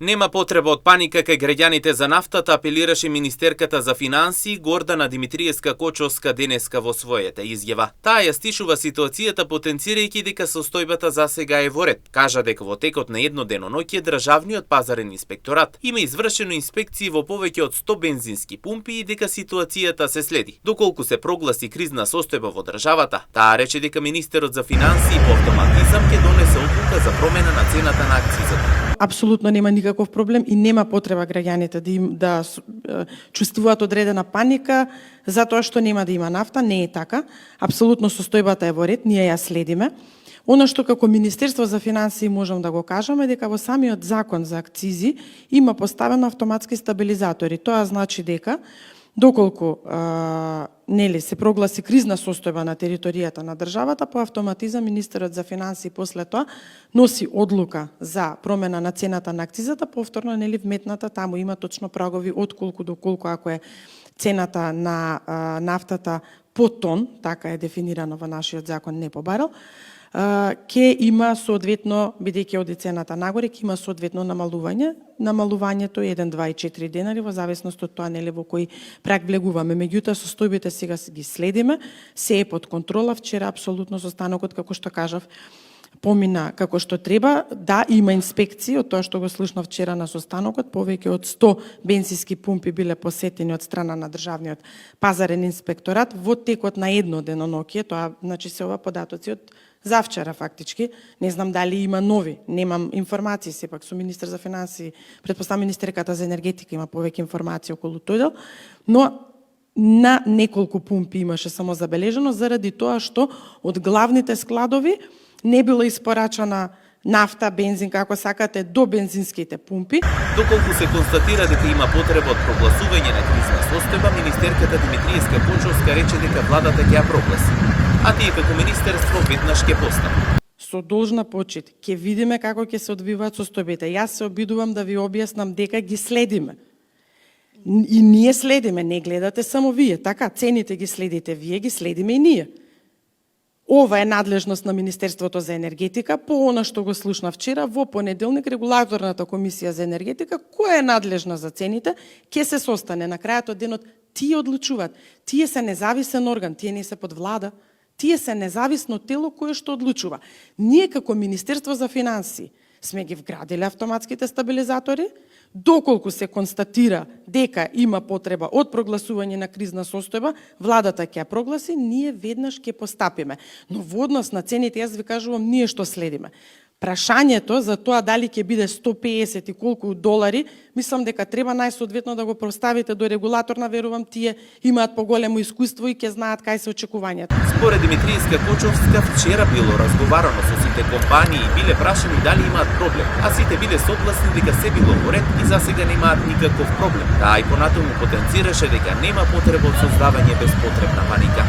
Нема потреба од паника кај граѓаните за нафтата, апелираше министерката за финансии Гордана Димитриевска-Кочовска денеска во својата изјава. Таа ја стишува ситуацијата потенцирајќи дека состојбата засега е во ред. Кажа дека во текот на едно деноноќе државниот пазарен инспекторат има извршено инспекции во повеќе од 100 бензински пумпи и дека ситуацијата се следи. Доколку се прогласи кризна состојба во државата, таа рече дека министерот за финансии по автоматизам ќе донесе одлука за промена на цената на акцизата. Апсолутно нема никаков проблем и нема потреба граѓаните да чувствуваат одредена паника затоа што нема да има нафта. Не е така. Апсолутно состојбата е во ред, ние ја следиме. Она што како Министерство за финансии можам да го кажам е дека во самиот закон за акцизи има поставено автоматски стабилизатори. Тоа значи дека доколку се прогласи кризна состојба на територијата на државата, по автоматизам министерот за финансии после тоа носи одлука за промена на цената на акцизата, повторно вметната таму има точно прагови од колку до колку, ако е цената на нафтата по тон, така е дефинирано во нашиот закон, не по барел, ќе има соодветно, бидејќи оди цената нагоре, ќе има соодветно намалување. Намалувањето е 1, 2 и 4 денари во зависност од тоа во кој праг влегуваме. Меѓутоа состојбите сега ги следиме, се е под контрола. Вчера апсолутно состанокот, како што кажав, помина како што треба. Да, има инспекции, од тоа што го слушнав вчера на состанокот, повеќе од 100 бензински пумпи биле посетени од страна на државниот пазарен инспекторат во текот на едно деноноќе. Тоа значи се ова податоци од завчера фактички. Не знам дали има нови, немам информации, сепак сум министер за финансии, претпоставам министерката за енергетика има повеќе информации околу тој дел, но на неколку пумпи имаше само забележено заради тоа што од главните складови не било испорачана нафта, бензин, како сакате, до бензинските пумпи. Доколку се констатира дека има потреба од прогласување на кризна состојба, министерката Димитриевска-Кочовска рече дека владата ќе ја прогласи, а тие како министерство веднаш ќе постапат. Со должна почит, ќе видиме како ќе се одвиваат состојбите. Јас се обидувам да ви објаснам дека ги следиме. И ние следиме, не гледате само вие, така, цените ги следите вие, ги следиме и ние. Ова е надлежност на Министерството за енергетика, по она што го слушна вчера, во понеделник регулаторната комисија за енергетика, која е надлежна за цените, ќе се состане на крајот од денот, тие одлучуваат. Тие се независен орган, тие не се под влада, тие се независно тело кое што одлучува. Ние како Министерство за финансии сме ги вградиле автоматските стабилизатори, доколку се констатира дека има потреба од прогласување на кризна состојба, владата ќе ја прогласи, ние веднаш ќе постапиме. Но во однос на цените, јас ви кажувам, ние што следиме. Прашањето за тоа дали ќе биде 150 и колку долари, мислам дека треба најсоодветно да го поставите до регулаторна, верувам тие имаат поголемо искуство и ќе знаат кај се очекувањата. Според Димитриевска-Кочовска, вчера било разговарано со сите компании и биле прашани дали имаат проблем, а сите биле согласни дека се било во ред и засега немаат никаков проблем. Таа и понатаму потенцираше дека нема потреба од создавање безпотребна паника.